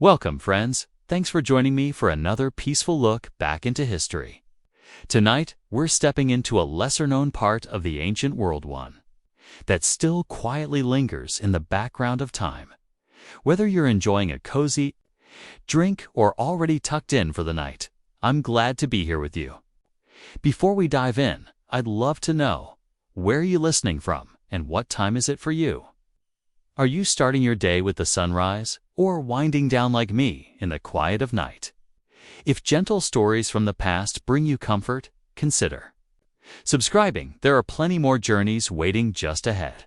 Welcome, friends. Thanks for joining me for another peaceful look back into history. Tonight, we're stepping into a lesser-known part of the ancient world, one that still quietly lingers in the background of time. Whether you're enjoying a cozy drink or already tucked in for the night, I'm glad to be here with you. Before we dive in, I'd love to know, where are you listening from and what time is it for you? Are you starting your day with the sunrise or winding down like me in the quiet of night? If gentle stories from the past bring you comfort, consider subscribing. There are plenty more journeys waiting just ahead.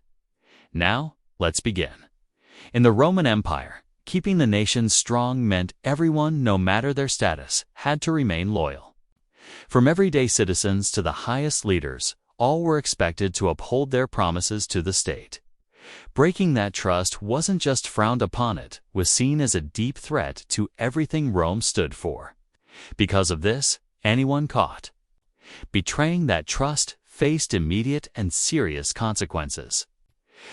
Now, let's begin. In the Roman Empire, keeping the nation strong meant everyone, no matter their status, had to remain loyal. From everyday citizens to the highest leaders, all were expected to uphold their promises to the state. Breaking that trust wasn't just frowned upon, it was seen as a deep threat to everything Rome stood for. Because of this, anyone caught betraying that trust faced immediate and serious consequences.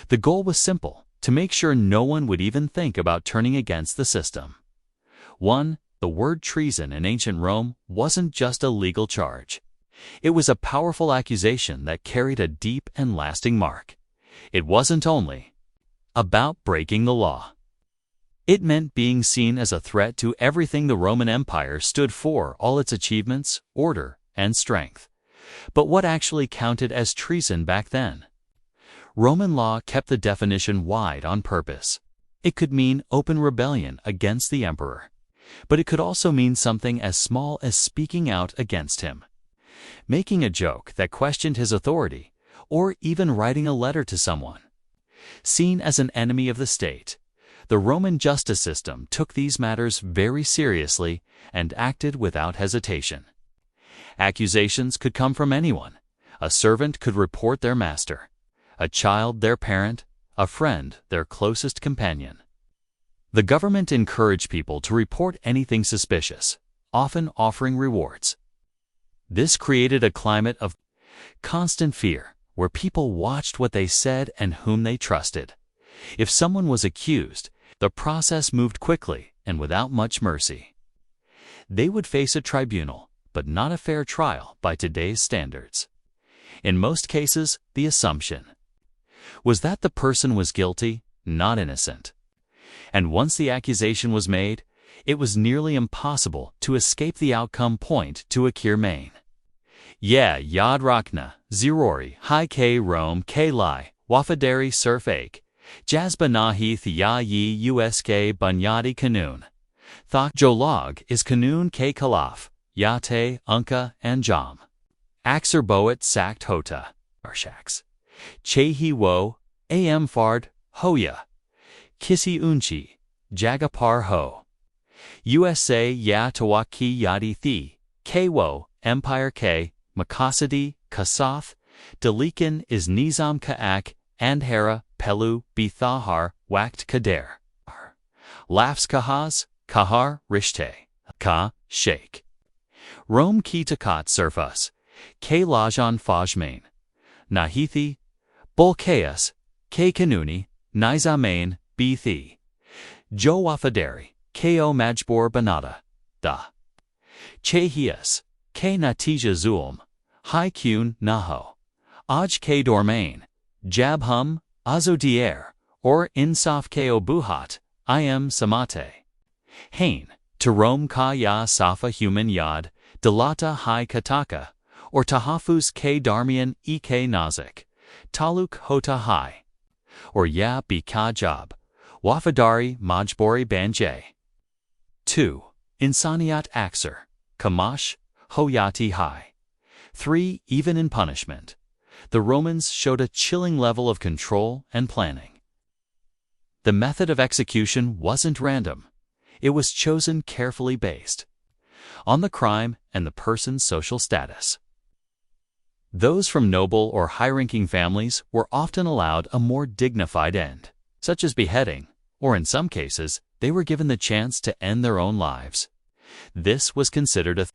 The goal was simple: to make sure no one would even think about turning against the system. The word treason in ancient Rome wasn't just a legal charge. It was a powerful accusation that carried a deep and lasting mark. It wasn't only about breaking the law. It meant being seen as a threat to everything the Roman Empire stood for, all its achievements, order, and strength. But what actually counted as treason back then? Roman law kept the definition wide on purpose. It could mean open rebellion against the emperor, but it could also mean something as small as speaking out against him, making a joke that questioned his authority, or even writing a letter to someone. Seen as an enemy of the state, the Roman justice system took these matters very seriously and acted without hesitation. Accusations could come from anyone. A servant could report their master, a child their parent, a friend their closest companion. The government encouraged people to report anything suspicious, often offering rewards. This created a climate of constant fear, where people watched what they said and whom they trusted. If someone was accused, the process moved quickly and without much mercy. They would face a tribunal, but not a fair trial by today's standards. In most cases, the assumption was that the person was guilty, not innocent. And once the accusation was made, it was nearly impossible to escape the outcome. Point to Akir Main. Yad Rakna, Zirori, Hi K Rome K Lai, Wafadari Surf Ake, Jazba Nahith Ya Yi Usk Bunyadi Kanun. Thak Jolog is Kanun K Kalaf, Yate, Unka, and Jam. Axer Boet Sakt Hota, Arshaks. Chehi Wo, Am Fard, Hoya. Kisi Unchi, Jagapar Ho. USA Ya Tawaki Yadi Thi, K Wo, Empire K, Makasadi, Kasath, Dalikan is Nizam Ka'ak, Andhara, Pelu, Bithahar, Wakt Kader. Lafs Kahaz, Kahar, Rishte, Ka, Sheikh. Rome Ki Takat Surfus, K Lajan Fajmain, Nahithi, Bolkeas, K Kanuni, Nizamain, Bithi. Jo Wafadari, Ko Majbor Banada, Da. Chehias, K Natija Zulm, Hai Kun Naho, Aj K Dormain, Jabhum, Azodier, or Insaf Ko Buhat, I am Samate. Hain, to Rome Ka Ya Safa Human Yad, Delata Hai Kataka, or Tahafuz K Darmian Ek Nazik, Taluk Hota Hai, or Ya Bika Jab, Wafadari Majbori Banjay. 2. Insaniat Axer, Kamash, Hoyati Hai. 3. Even in punishment, the Romans showed a chilling level of control and planning. The method of execution wasn't random. It was chosen carefully based on the crime and the person's social status. Those from noble or high-ranking families were often allowed a more dignified end, such as beheading, or in some cases, they were given the chance to end their own lives. This was considered a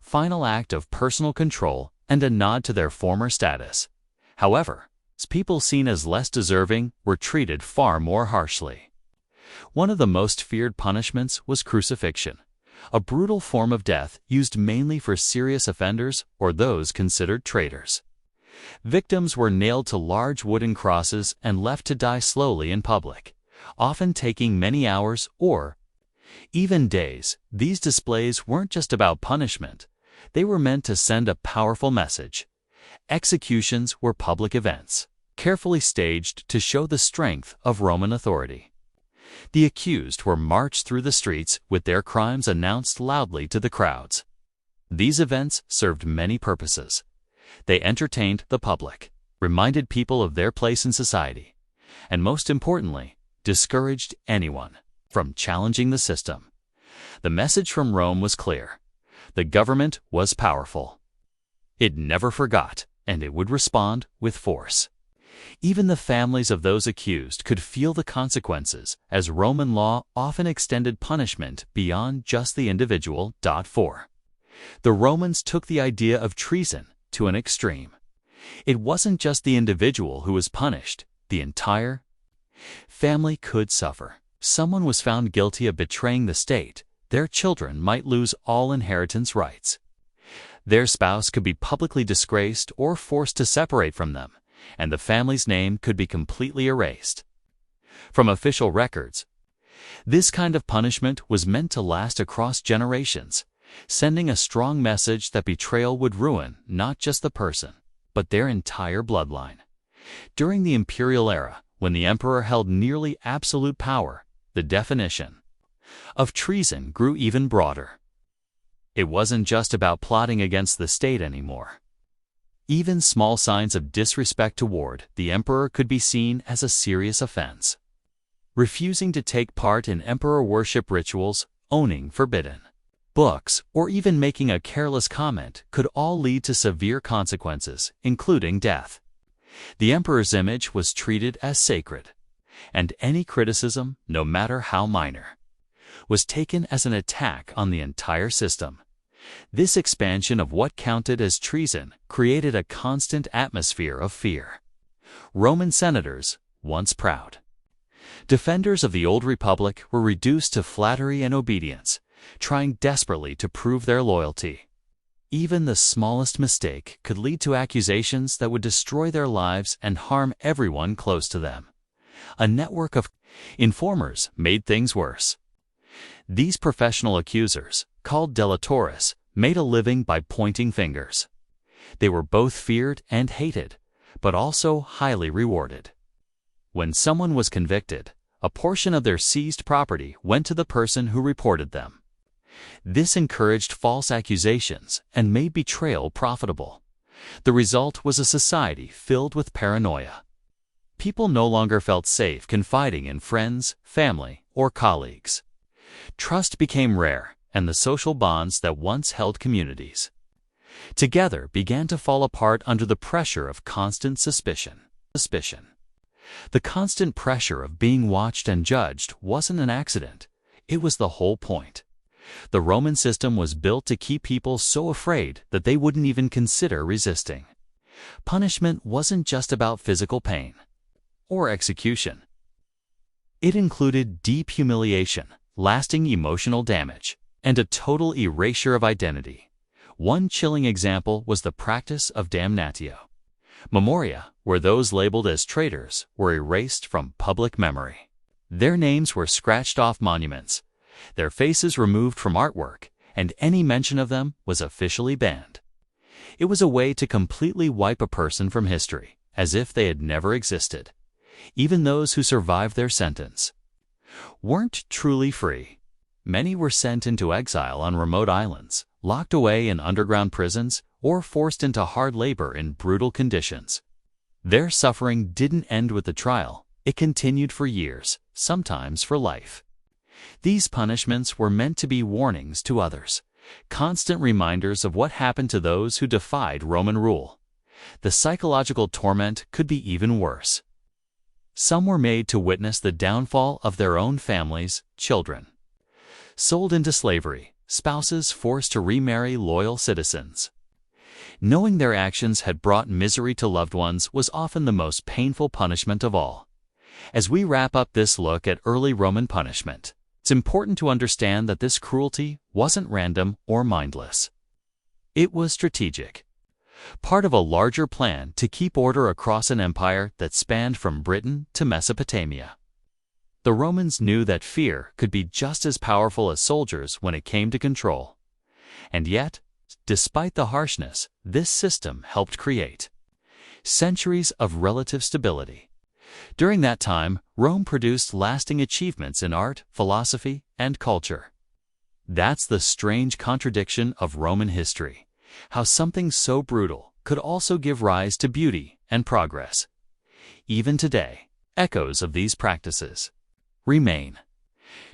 final act of personal control and a nod to their former status. However, people seen as less deserving were treated far more harshly. One of the most feared punishments was crucifixion, a brutal form of death used mainly for serious offenders or those considered traitors. Victims were nailed to large wooden crosses and left to die slowly in public, often taking many hours or even days. These displays weren't just about punishment, they were meant to send a powerful message. Executions were public events, carefully staged to show the strength of Roman authority. The accused were marched through the streets with their crimes announced loudly to the crowds. These events served many purposes. They entertained the public, reminded people of their place in society, and most importantly, discouraged anyone from challenging the system. The message from Rome was clear. The government was powerful. It never forgot, and it would respond with force. Even the families of those accused could feel the consequences, as Roman law often extended punishment beyond just the individual. 4. The Romans took the idea of treason to an extreme. It wasn't just the individual who was punished, the entire family could suffer. Someone was found guilty of betraying the state, their children might lose all inheritance rights. Their spouse could be publicly disgraced or forced to separate from them, and the family's name could be completely erased from official records. This kind of punishment was meant to last across generations, sending a strong message that betrayal would ruin not just the person, but their entire bloodline. During the imperial era, when the emperor held nearly absolute power, the definition of treason grew even broader. It wasn't just about plotting against the state anymore. Even small signs of disrespect toward the emperor could be seen as a serious offense. Refusing to take part in emperor worship rituals, owning forbidden books, or even making a careless comment could all lead to severe consequences, including death. The emperor's image was treated as sacred, and any criticism, no matter how minor, was taken as an attack on the entire system. This expansion of what counted as treason created a constant atmosphere of fear. Roman senators, once proud defenders of the old republic, were reduced to flattery and obedience, trying desperately to prove their loyalty. Even the smallest mistake could lead to accusations that would destroy their lives and harm everyone close to them. A network of informers made things worse. These professional accusers, called delatores, made a living by pointing fingers. They were both feared and hated, but also highly rewarded. When someone was convicted, a portion of their seized property went to the person who reported them. This encouraged false accusations and made betrayal profitable. The result was a society filled with paranoia. People no longer felt safe confiding in friends, family, or colleagues. Trust became rare, and the social bonds that once held communities together began to fall apart under the pressure of constant suspicion. The constant pressure of being watched and judged wasn't an accident. It was the whole point. The Roman system was built to keep people so afraid that they wouldn't even consider resisting. Punishment wasn't just about physical pain or execution. It included deep humiliation, lasting emotional damage, and a total erasure of identity. One chilling example was the practice of damnatio memoria, where those labeled as traitors were erased from public memory. Their names were scratched off monuments, their faces removed from artwork, and any mention of them was officially banned. It was a way to completely wipe a person from history, as if they had never existed. Even those who survived their sentence weren't truly free. Many were sent into exile on remote islands, locked away in underground prisons, or forced into hard labor in brutal conditions. Their suffering didn't end with the trial. It continued for years, sometimes for life. These punishments were meant to be warnings to others, constant reminders of what happened to those who defied Roman rule. The psychological torment could be even worse. Some were made to witness the downfall of their own families, children sold into slavery, spouses forced to remarry loyal citizens. Knowing their actions had brought misery to loved ones was often the most painful punishment of all. As we wrap up this look at early Roman punishment, it's important to understand that this cruelty wasn't random or mindless. It was strategic, part of a larger plan to keep order across an empire that spanned from Britain to Mesopotamia. The Romans knew that fear could be just as powerful as soldiers when it came to control. And yet, despite the harshness, this system helped create centuries of relative stability. During that time, Rome produced lasting achievements in art, philosophy, and culture. That's the strange contradiction of Roman history, how something so brutal could also give rise to beauty and progress. Even today, echoes of these practices remain.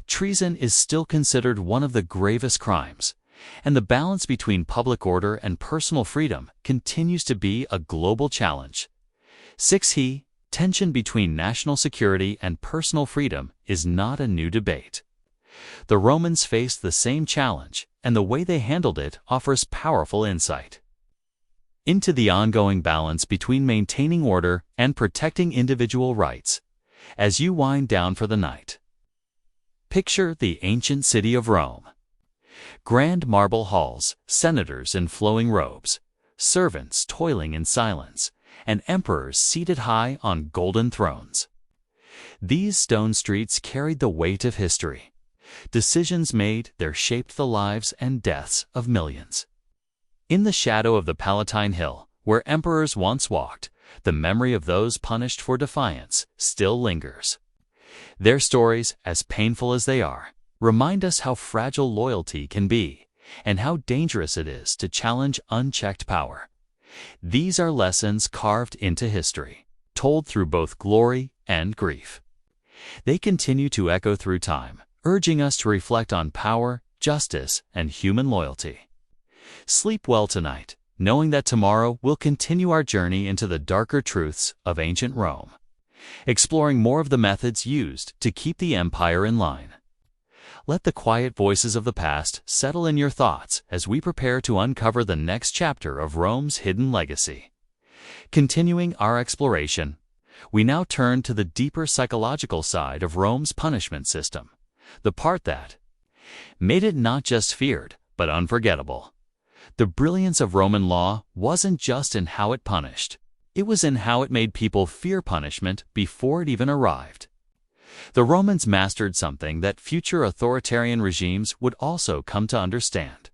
Treason is still considered one of the gravest crimes, and the balance between public order and personal freedom continues to be a global challenge. 6. Tension between national security and personal freedom is not a new debate. The Romans faced the same challenge, and the way they handled it offers powerful insight into the ongoing balance between maintaining order and protecting individual rights. As you wind down for the night, picture the ancient city of Rome. Grand marble halls, senators in flowing robes, servants toiling in silence, and emperors seated high on golden thrones. These stone streets carried the weight of history. Decisions made there shaped the lives and deaths of millions. In the shadow of the Palatine Hill, where emperors once walked, the memory of those punished for defiance still lingers. Their stories, as painful as they are, remind us how fragile loyalty can be and how dangerous it is to challenge unchecked power. These are lessons carved into history, told through both glory and grief. They continue to echo through time, urging us to reflect on power, justice, and human loyalty. Sleep well tonight, knowing that tomorrow we'll continue our journey into the darker truths of ancient Rome, exploring more of the methods used to keep the empire in line. Let the quiet voices of the past settle in your thoughts as we prepare to uncover the next chapter of Rome's hidden legacy. Continuing our exploration, we now turn to the deeper psychological side of Rome's punishment system, the part that made it not just feared, but unforgettable. The brilliance of Roman law wasn't just in how it punished. It was in how it made people fear punishment before it even arrived. The Romans mastered something that future authoritarian regimes would also come to understand.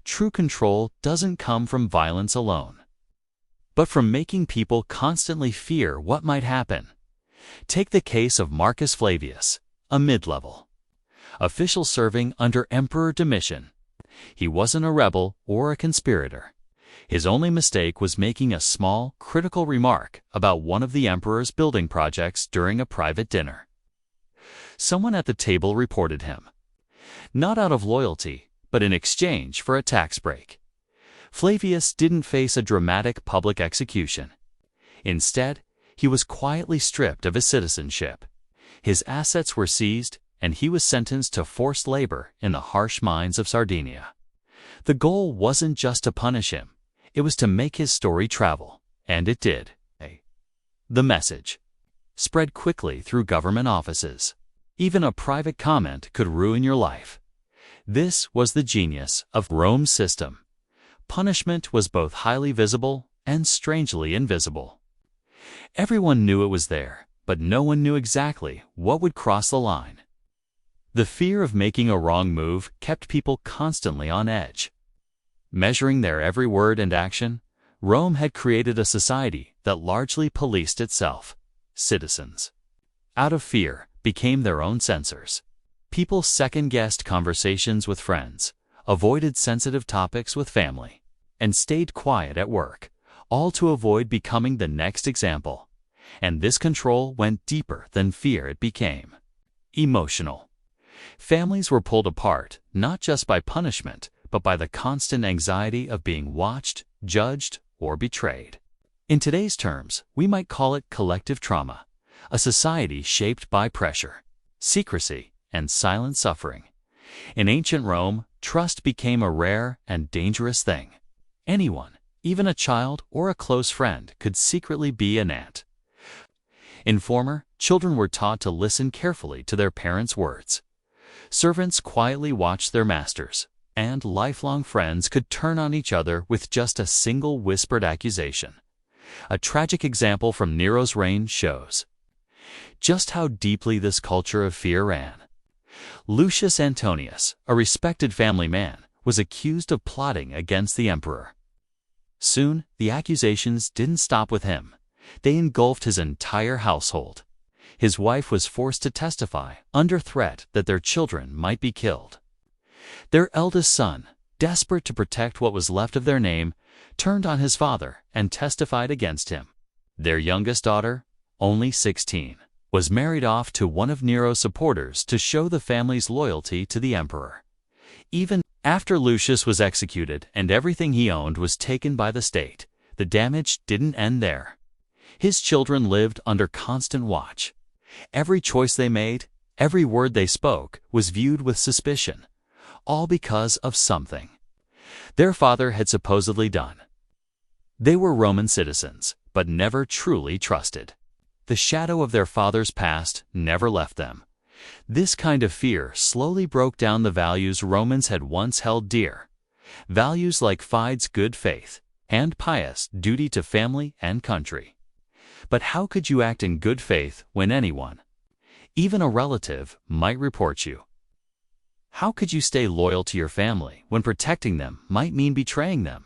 True control doesn't come from violence alone, but from making people constantly fear what might happen. Take the case of Marcus Flavius, a mid-level official serving under Emperor Domitian. He wasn't a rebel or a conspirator. His only mistake was making a small, critical remark about one of the emperor's building projects during a private dinner. Someone at the table reported him, not out of loyalty, but in exchange for a tax break. Flavius didn't face a dramatic public execution. Instead, he was quietly stripped of his citizenship. His assets were seized, and he was sentenced to forced labor in the harsh mines of Sardinia. The goal wasn't just to punish him, it was to make his story travel, and it did. The message spread quickly through government offices. Even a private comment could ruin your life. This was the genius of Rome's system. Punishment was both highly visible and strangely invisible. Everyone knew it was there, but no one knew exactly what would cross the line. The fear of making a wrong move kept people constantly on edge. Measuring their every word and action, Rome had created a society that largely policed itself. Citizens, out of fear, became their own censors. People second-guessed conversations with friends, avoided sensitive topics with family, and stayed quiet at work, all to avoid becoming the next example. And this control went deeper than fear. It became emotional. Families were pulled apart, not just by punishment, but by the constant anxiety of being watched, judged, or betrayed. In today's terms, we might call it collective trauma, a society shaped by pressure, secrecy, and silent suffering. In ancient Rome, trust became a rare and dangerous thing. Anyone, even a child or a close friend, could secretly be an ant. Informer, children were taught to listen carefully to their parents' words. Servants quietly watched their masters, and lifelong friends could turn on each other with just a single whispered accusation. A tragic example from Nero's reign shows just how deeply this culture of fear ran. Lucius Antonius, a respected family man, was accused of plotting against the emperor. Soon, the accusations didn't stop with him. They engulfed his entire household. His wife was forced to testify under threat that their children might be killed. Their eldest son, desperate to protect what was left of their name, turned on his father and testified against him. Their youngest daughter, only 16, was married off to one of Nero's supporters to show the family's loyalty to the emperor. Even after Lucius was executed and everything he owned was taken by the state, the damage didn't end there. His children lived under constant watch. Every choice they made, every word they spoke, was viewed with suspicion, all because of something their father had supposedly done. They were Roman citizens, but never truly trusted. The shadow of their father's past never left them. This kind of fear slowly broke down the values Romans had once held dear. Values like fides good faith and pious duty to family and country. But how could you act in good faith when anyone, even a relative, might report you? How could you stay loyal to your family when protecting them might mean betraying them?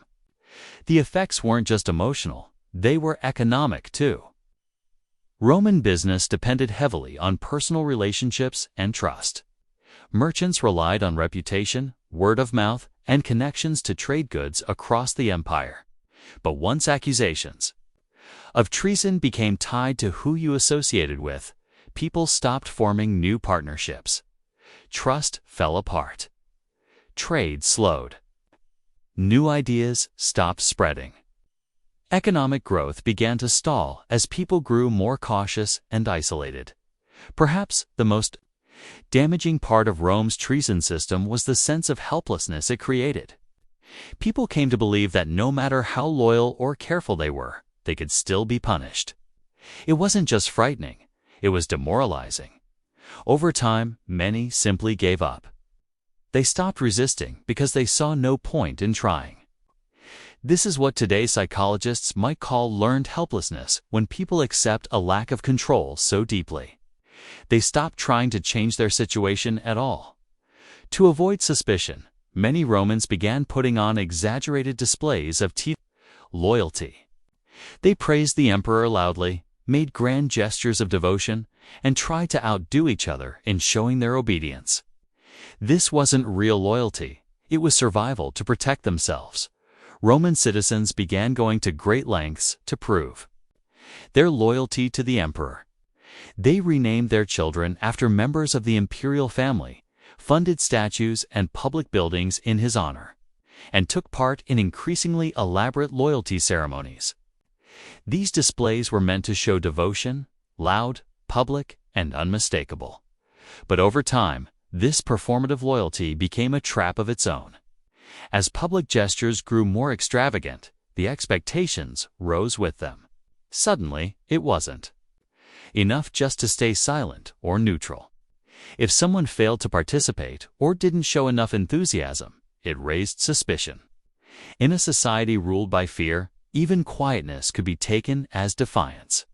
The effects weren't just emotional, they were economic too. Roman business depended heavily on personal relationships and trust. Merchants relied on reputation, word of mouth, and connections to trade goods across the empire. But once accusations of treason became tied to who you associated with, people stopped forming new partnerships. Trust fell apart. Trade slowed. New ideas stopped spreading. Economic growth began to stall as people grew more cautious and isolated. Perhaps the most damaging part of Rome's treason system was the sense of helplessness it created. People came to believe that no matter how loyal or careful they were, they could still be punished. It wasn't just frightening, it was demoralizing. Over time, many simply gave up. They stopped resisting because they saw no point in trying. This is what today's psychologists might call learned helplessness when people accept a lack of control so deeply. They stop trying to change their situation at all. To avoid suspicion, many Romans began putting on exaggerated displays of loyalty. They praised the emperor loudly, made grand gestures of devotion, and tried to outdo each other in showing their obedience. This wasn't real loyalty, it was survival to protect themselves. Roman citizens began going to great lengths to prove their loyalty to the emperor. They renamed their children after members of the imperial family, funded statues and public buildings in his honor, and took part in increasingly elaborate loyalty ceremonies. These displays were meant to show devotion, loud, public, and unmistakable. But over time, this performative loyalty became a trap of its own. As public gestures grew more extravagant, the expectations rose with them. Suddenly, it wasn't enough just to stay silent or neutral. If someone failed to participate or didn't show enough enthusiasm, it raised suspicion. In a society ruled by fear, even quietness could be taken as defiance.